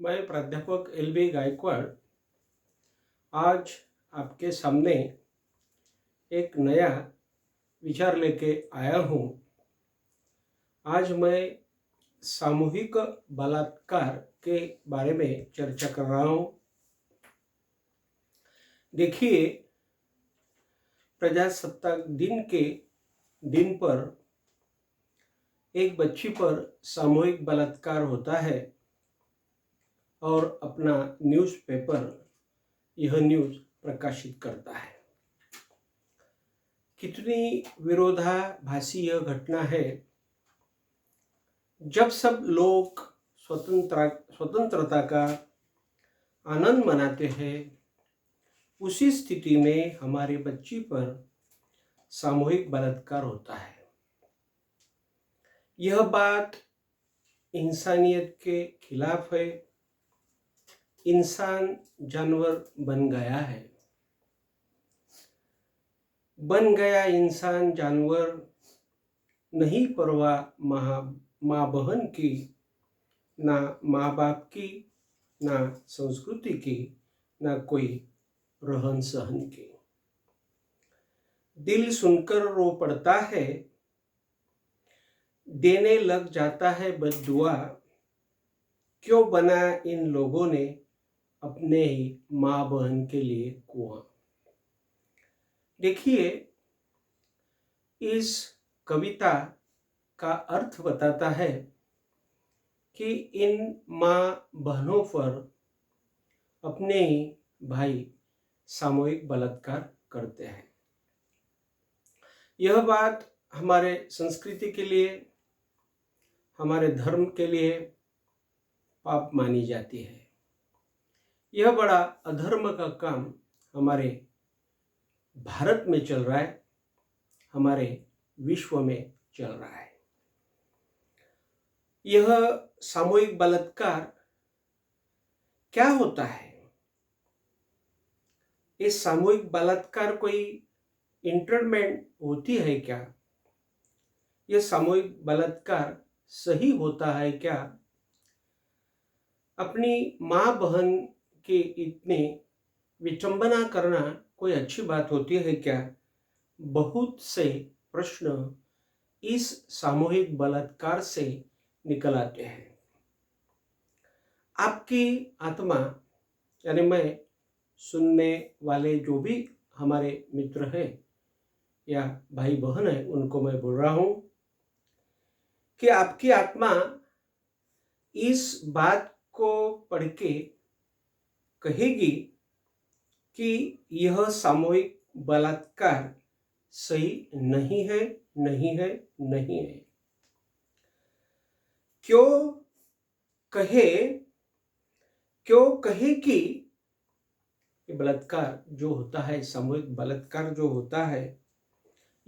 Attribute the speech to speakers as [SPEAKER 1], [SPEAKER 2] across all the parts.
[SPEAKER 1] मैं प्राध्यापक LB गायकवाड़ आज आपके सामने एक नया विचार लेके आया हूँ। आज मैं सामूहिक बलात्कार के बारे में चर्चा कर रहा हूँ। देखिए, प्रजासत्ताक दिन के दिन पर एक बच्ची पर सामूहिक बलात्कार होता है और अपना न्यूज़पेपर यह न्यूज़ प्रकाशित करता है। कितनी विरोधाभासी यह घटना है। जब सब लोग स्वतंत्रता का आनंद मनाते हैं, उसी स्थिति में हमारी बच्ची पर सामूहिक बलात्कार होता है। यह बात इंसानियत के खिलाफ है। इंसान जानवर बन गया है। बन गया इंसान जानवर, नहीं परवाह माँ बहन की, ना माँ बाप की, ना संस्कृति की, ना कोई रहन सहन की। दिल सुनकर रो पड़ता है, देने लग जाता है बद्दुआ। क्यों बना इन लोगों ने अपने ही माँ बहन के लिए कुआं। देखिए, इस कविता का अर्थ बताता है कि इन माँ बहनों पर अपने ही भाई सामूहिक बलात्कार करते हैं। यह बात हमारे संस्कृति के लिए, हमारे धर्म के लिए पाप मानी जाती है। यह बड़ा अधर्म का काम हमारे भारत में चल रहा है, हमारे विश्व में चल रहा है। यह सामूहिक बलात्कार क्या होता है? इस सामूहिक बलात्कार कोई इंटरमेंट होती है क्या? यह सामूहिक बलात्कार सही होता है क्या? अपनी माँ बहन की इतनी विडंबना करना कोई अच्छी बात होती है क्या? बहुत से प्रश्न इस सामूहिक बलात्कार से निकल आते हैं। आपकी आत्मा, यानी मैं, सुनने वाले जो भी हमारे मित्र हैं या भाई बहन है, उनको मैं बोल रहा हूँ कि आपकी आत्मा इस बात को पढ़ के कहेगी कि यह सामूहिक बलात्कार सही नहीं है, नहीं है, नहीं है। क्यों कहे कि बलात्कार जो होता है, सामूहिक बलात्कार जो होता है,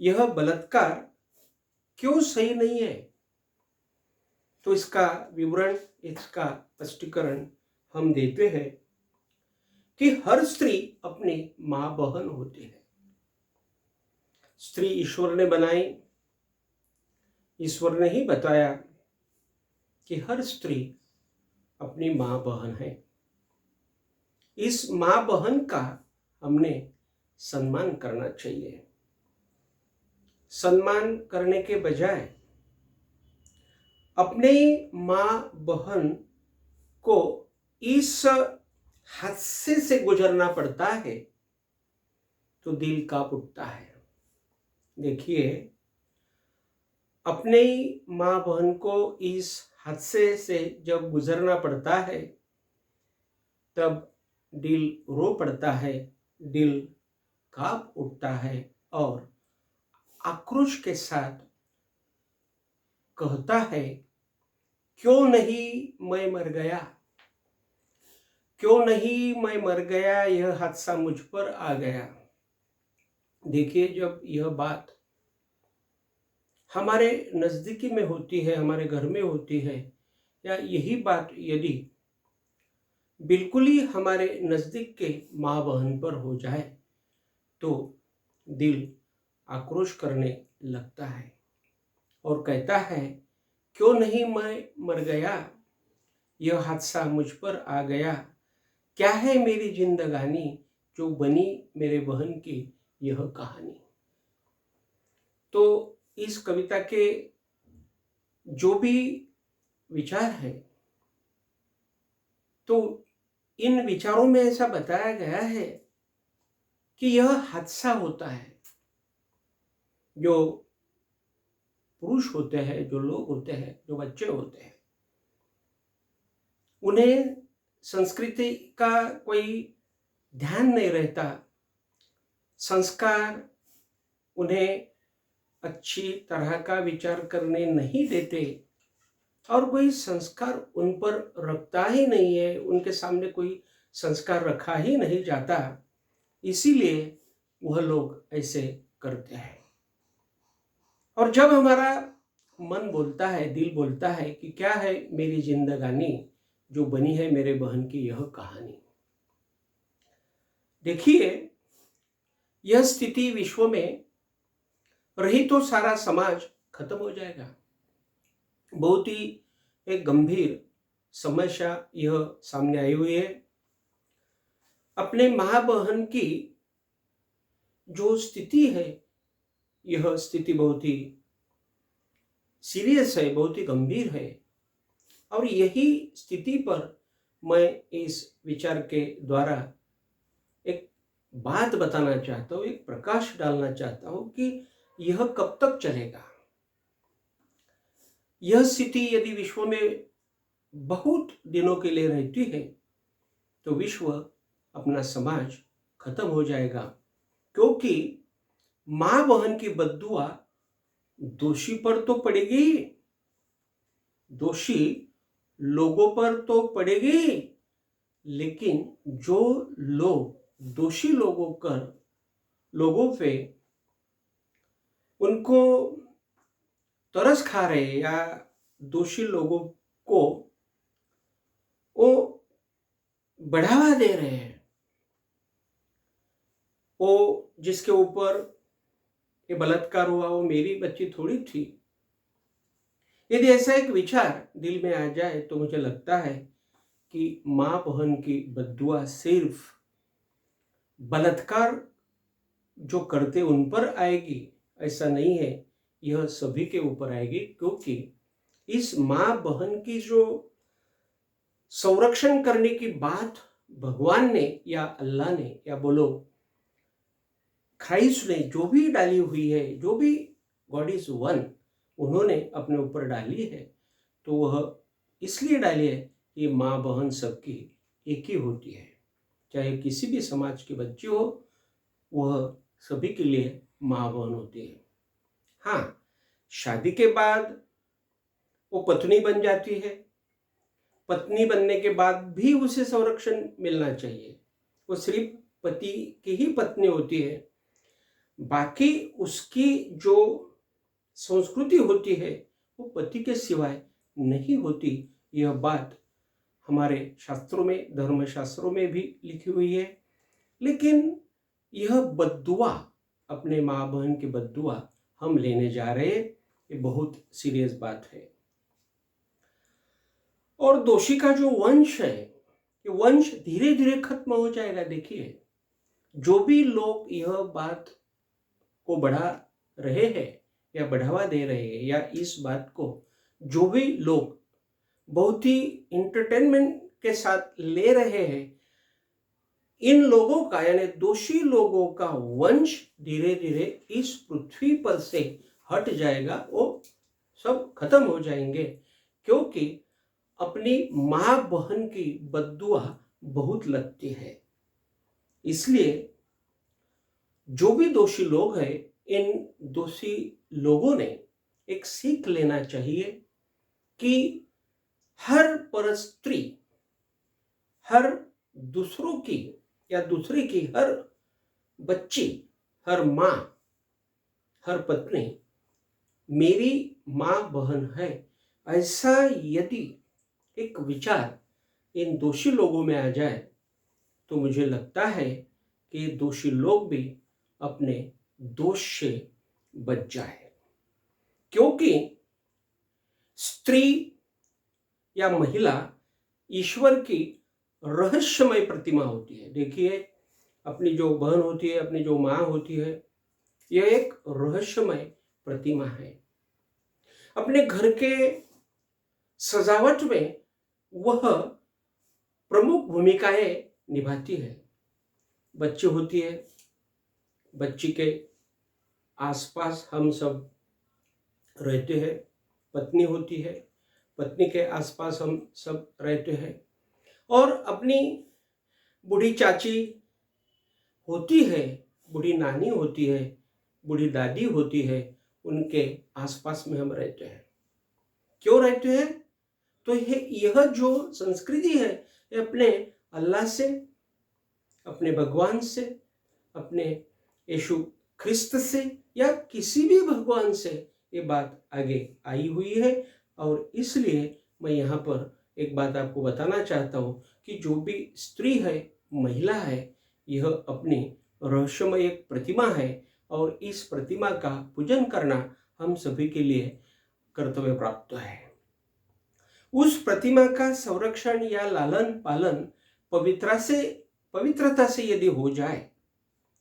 [SPEAKER 1] यह बलात्कार क्यों सही नहीं है? तो इसका विवरण, इसका स्पष्टीकरण हम देते हैं कि हर स्त्री अपनी माँ बहन होती है। स्त्री ईश्वर ने बनाई। ईश्वर ने ही बताया कि हर स्त्री अपनी माँ बहन है। इस माँ बहन का हमने सम्मान करना चाहिए। सम्मान करने के बजाय अपने माँ बहन को इस हादसे से गुजरना पड़ता है तो दिल कांप उठता है। देखिए, अपने माँ बहन को इस हादसे से जब गुजरना पड़ता है तब दिल रो पड़ता है, दिल कांप उठता है और आक्रोश के साथ कहता है, क्यों नहीं मैं मर गया, क्यों नहीं मैं मर गया, यह हादसा मुझ पर आ गया। देखिए, जब यह बात हमारे नज़दीकी में होती है, हमारे घर में होती है, या यही बात यदि बिल्कुल ही हमारे नज़दीक के माँ बहन पर हो जाए तो दिल आक्रोश करने लगता है और कहता है, क्यों नहीं मैं मर गया, यह हादसा मुझ पर आ गया, क्या है मेरी जिंदगानी, जो बनी मेरे बहन की यह कहानी। तो इस कविता के जो भी विचार है, तो इन विचारों में ऐसा बताया गया है कि यह हादसा होता है, जो पुरुष होते हैं, जो लोग होते हैं, जो बच्चे होते हैं, उन्हें संस्कृति का कोई ध्यान नहीं रहता, संस्कार उन्हें अच्छी तरह का विचार करने नहीं देते, और कोई संस्कार उन पर रखता ही नहीं है, उनके सामने कोई संस्कार रखा ही नहीं जाता, इसीलिए वह लोग ऐसे करते हैं। और जब हमारा मन बोलता है, दिल बोलता है कि क्या है मेरी जिंदगानी, जो बनी है मेरे बहन की यह कहानी। देखिए, यह स्थिति विश्व में रही तो सारा समाज खत्म हो जाएगा। बहुत ही एक गंभीर समस्या यह सामने आई हुई है। अपने माँ बहन की जो स्थिति है, यह स्थिति बहुत ही सीरियस है, बहुत ही गंभीर है। और यही स्थिति पर मैं इस विचार के द्वारा एक बात बताना चाहता हूँ, एक प्रकाश डालना चाहता हूँ कि यह कब तक चलेगा। यह स्थिति यदि विश्व में बहुत दिनों के लिए रहती है तो विश्व, अपना समाज खत्म हो जाएगा, क्योंकि मां बहन की बद्दुआ दोषी पर तो पड़ेगी ही, दोषी लोगों पर तो पड़ेगी, लेकिन जो लोग दोषी लोगों पे उनको तरस खा रहे या दोषी लोगों को वो बढ़ावा दे रहे हैं, वो जिसके ऊपर ये बलात्कार हुआ वो मेरी बच्ची थोड़ी थी, यदि ऐसा एक विचार दिल में आ जाए तो मुझे लगता है कि मां बहन की बद्दुआ सिर्फ बलात्कार जो करते उन पर आएगी, ऐसा नहीं है, यह सभी के ऊपर आएगी, क्योंकि इस मां बहन की जो संरक्षण करने की बात भगवान ने या अल्लाह ने या बोलो क्राइस्ट ने जो भी डाली हुई है, जो भी गॉड इज वन उन्होंने अपने ऊपर डाली है, तो वह इसलिए डाली है कि माँ बहन सबकी एक ही होती है, चाहे किसी भी समाज के बच्चे हो, वह सभी के लिए माँ बहन होती है। हाँ, शादी के बाद वो पत्नी बन जाती है, पत्नी बनने के बाद भी उसे संरक्षण मिलना चाहिए, वो सिर्फ पति की ही पत्नी होती है, बाकी उसकी जो संस्कृति होती है वो पति के सिवाय नहीं होती। यह बात हमारे शास्त्रों में, धर्म शास्त्रों में भी लिखी हुई है। लेकिन यह बद्दुआ, अपने माँ बहन की बद्दुआ हम लेने जा रहे हैं, ये बहुत सीरियस बात है। और दोषी का जो वंश है, ये वंश धीरे धीरे खत्म हो जाएगा। देखिए, जो भी लोग यह बात को बढ़ा रहे हैं या बढ़ावा दे रहे हैं, या इस बात को जो भी लोग बहुत ही इंटरटेनमेंट के साथ ले रहे हैं, इन लोगों का यानी दोषी लोगों का वंश धीरे धीरे इस पृथ्वी पर से हट जाएगा, वो सब खत्म हो जाएंगे, क्योंकि अपनी मां बहन की बद्दुआ बहुत लगती है। इसलिए जो भी दोषी लोग हैं, इन दोषी लोगों ने एक सीख लेना चाहिए कि हर परस्त्री, हर दूसरों की या दूसरे की हर बच्ची, हर मां, हर पत्नी मेरी मां बहन है, ऐसा यदि एक विचार इन दोषी लोगों में आ जाए तो मुझे लगता है कि दोषी लोग भी अपने दोष से बच जाए, क्योंकि स्त्री या महिला ईश्वर की रहस्यमय प्रतिमा होती है। देखिए, अपनी जो बहन होती है, अपनी जो माँ होती है, यह एक रहस्यमय प्रतिमा है। अपने घर के सजावट में वह प्रमुख भूमिकाएं निभाती है। बच्ची होती है, बच्ची के आसपास हम सब रहते हैं। पत्नी होती है, पत्नी के आसपास हम सब रहते हैं। और अपनी बूढ़ी चाची होती है, बूढ़ी नानी होती है, बूढ़ी दादी होती है, उनके आसपास में हम रहते हैं। क्यों रहते हैं? तो यह जो संस्कृति है, ये अपने अल्लाह से, अपने भगवान से, अपने यीशु ख्रिस्त से या किसी भी भगवान से ये बात आगे आई हुई है। और इसलिए मैं यहाँ पर एक बात आपको बताना चाहता हूँ कि जो भी स्त्री है, महिला है, यह अपनी रहस्यमय एक प्रतिमा है और इस प्रतिमा का पूजन करना हम सभी के लिए कर्तव्य प्राप्त है। उस प्रतिमा का संरक्षण या लालन पालन पवित्रता से यदि हो जाए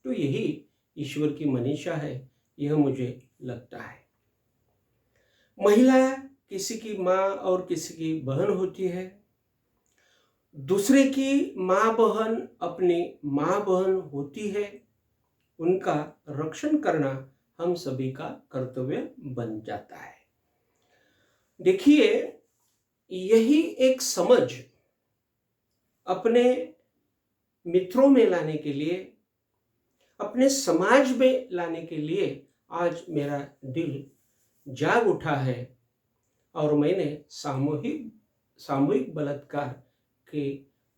[SPEAKER 1] तो यही ईश्वर की मनीषा है, यह मुझे लगता है। महिला किसी की माँ और किसी की बहन होती है। दूसरे की माँ बहन अपनी माँ बहन होती है। उनका रक्षण करना हम सभी का कर्तव्य बन जाता है। देखिए, यही एक समझ अपने मित्रों में लाने के लिए, अपने समाज में लाने के लिए आज मेरा दिल जाग उठा है और मैंने सामूहिक बलात्कार के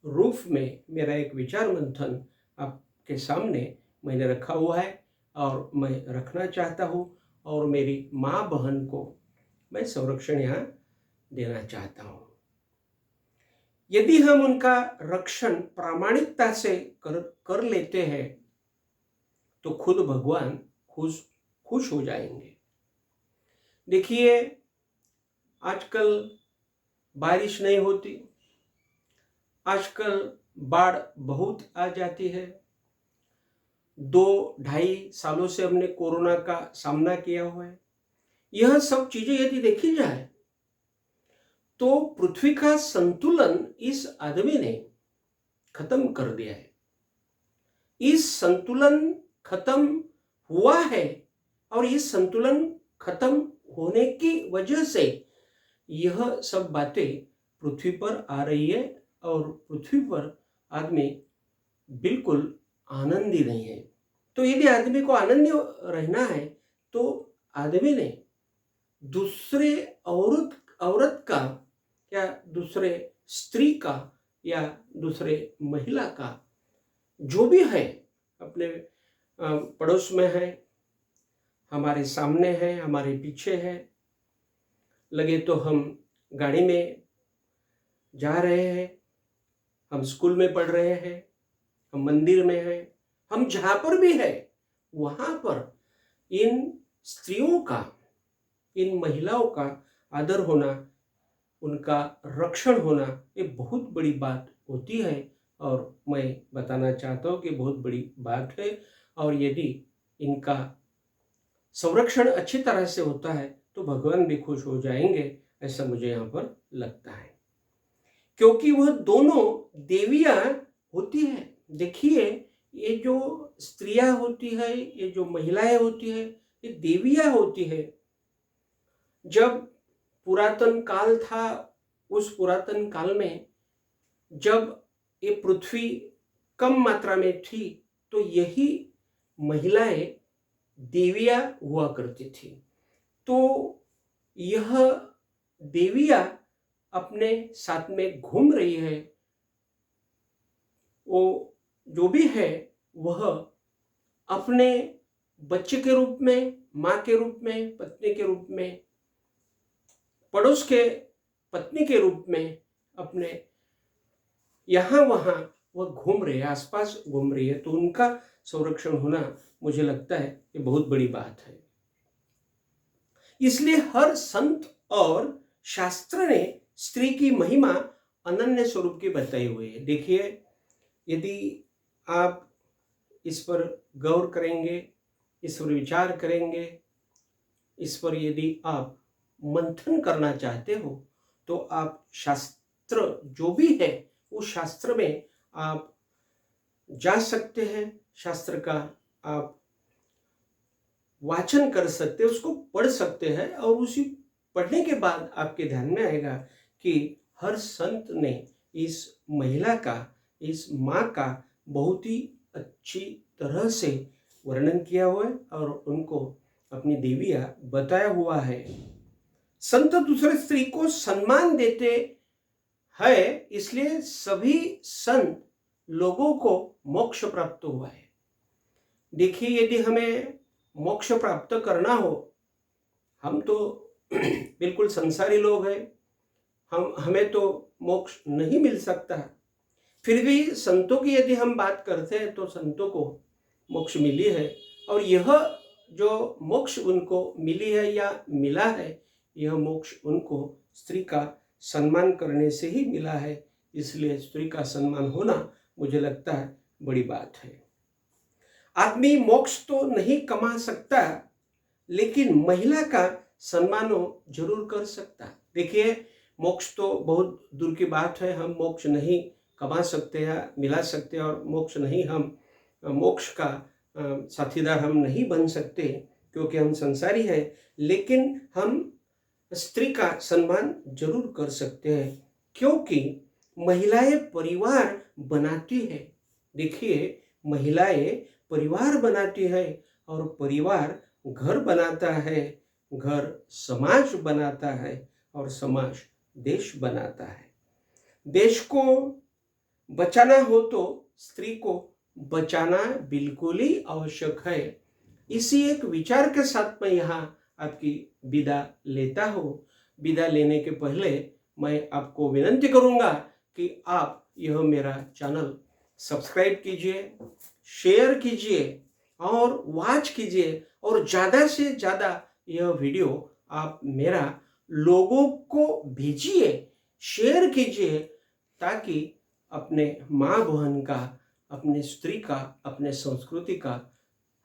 [SPEAKER 1] रूप में मेरा एक विचार मंथन आपके सामने मैंने रखा हुआ है और मैं रखना चाहता हूँ। और मेरी माँ बहन को मैं संरक्षण यहाँ देना चाहता हूँ। यदि हम उनका रक्षण प्रामाणिकता से कर लेते हैं तो खुद भगवान खुश हो जाएंगे। देखिए, आजकल बारिश नहीं होती, आजकल बाढ़ बहुत आ जाती है। 2-2.5 सालों से हमने कोरोना का सामना किया हुआ है। यह सब चीजें यदि देखी जाए तो पृथ्वी का संतुलन इस आदमी ने खत्म कर दिया है। इस संतुलन खत्म हुआ है और इस संतुलन खत्म होने की वजह से यह सब बातें पृथ्वी पर आ रही है और पृथ्वी पर आदमी बिल्कुल आनंदी नहीं है। तो यदि आदमी को आनंदी रहना है तो आदमी ने दूसरे औरत का या दूसरे स्त्री का या दूसरे महिला का जो भी है, अपने पड़ोस में है, हमारे सामने है, हमारे पीछे है, लगे तो हम गाड़ी में जा रहे हैं, हम स्कूल में पढ़ रहे हैं, हम मंदिर में हैं, हम जहाँ पर भी है वहाँ पर इन स्त्रियों का, इन महिलाओं का आदर होना, उनका रक्षण होना, ये बहुत बड़ी बात होती है। और मैं बताना चाहता हूँ कि बहुत बड़ी बात है। और यदि इनका संरक्षण अच्छी तरह से होता है तो भगवान भी खुश हो जाएंगे, ऐसा मुझे यहाँ पर लगता है। क्योंकि वह दोनों देवियाँ होती है। देखिए, ये जो स्त्रियाँ होती है, ये जो महिलाएं होती है, ये देवियाँ होती है। जब पुरातन काल था, उस पुरातन काल में जब ये पृथ्वी कम मात्रा में थी तो यही महिलाएं देवियाँ हुआ करती थी। तो यह देवियाँ अपने साथ में घूम रही है। वो जो भी है वह अपने बच्चे के रूप में, माँ के रूप में, पत्नी के रूप में, पड़ोस के पत्नी के रूप में अपने यहाँ वहाँ वह घूम रही है, आसपास घूम रही है। तो उनका संरक्षण होना मुझे लगता है ये बहुत बड़ी बात है। इसलिए हर संत और शास्त्र ने स्त्री की महिमा अनन्य स्वरूप की बताई हुई है। देखिए, यदि आप इस पर गौर करेंगे, इस पर विचार करेंगे, इस पर यदि आप मंथन करना चाहते हो, तो आप शास्त्र जो भी है उस शास्त्र में आप जा सकते हैं, शास्त्र का आप वाचन कर सकते हैं, उसको पढ़ सकते हैं, और उसी पढ़ने के बाद आपके ध्यान में आएगा कि हर संत ने इस महिला का, इस माँ का बहुत ही अच्छी तरह से वर्णन किया हुआ है और उनको अपनी देवियाँ बताया हुआ है। संत दूसरे स्त्री को सम्मान देते हैं, इसलिए सभी संत लोगों को मोक्ष प्राप्त हुआ है। देखिए, यदि हमें मोक्ष प्राप्त करना हो, हम तो बिल्कुल संसारी लोग हैं, हमें तो मोक्ष नहीं मिल सकता। फिर भी संतों की यदि हम बात करते हैं तो संतों को मोक्ष मिली है, और यह जो मोक्ष उनको मिली है या मिला है, यह मोक्ष उनको स्त्री का सम्मान करने से ही मिला है। इसलिए स्त्री का सम्मान होना मुझे लगता है बड़ी बात है। आदमी मोक्ष तो नहीं कमा सकता, लेकिन महिला का सम्मान जरूर कर सकता। देखिए, मोक्ष तो बहुत दूर की बात है, हम मोक्ष नहीं कमा सकते या मिला सकते, और मोक्ष नहीं, हम मोक्ष का साथीदार हम नहीं बन सकते क्योंकि हम संसारी हैं। लेकिन हम स्त्री का सम्मान जरूर कर सकते हैं, क्योंकि महिलाएं परिवार बनाती है। देखिए, महिलाएं परिवार बनाती है, और परिवार घर बनाता है, घर समाज बनाता है, और समाज देश बनाता है। देश को बचाना हो तो स्त्री को बचाना बिल्कुल ही आवश्यक है। इसी एक विचार के साथ मैं यहाँ आपकी विदा लेता हूँ। विदा लेने के पहले मैं आपको विनंती करूँगा कि आप यह मेरा चैनल सब्सक्राइब कीजिए, शेयर कीजिए और वॉच कीजिए, और ज़्यादा से ज़्यादा यह वीडियो आप मेरा लोगों को भेजिए, शेयर कीजिए, ताकि अपने माँ बहन का, अपने स्त्री का, अपने संस्कृति का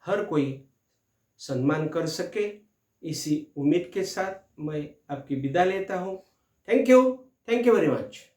[SPEAKER 1] हर कोई सम्मान कर सके। इसी उम्मीद के साथ मैं आपकी विदा लेता हूँ। Thank you very much.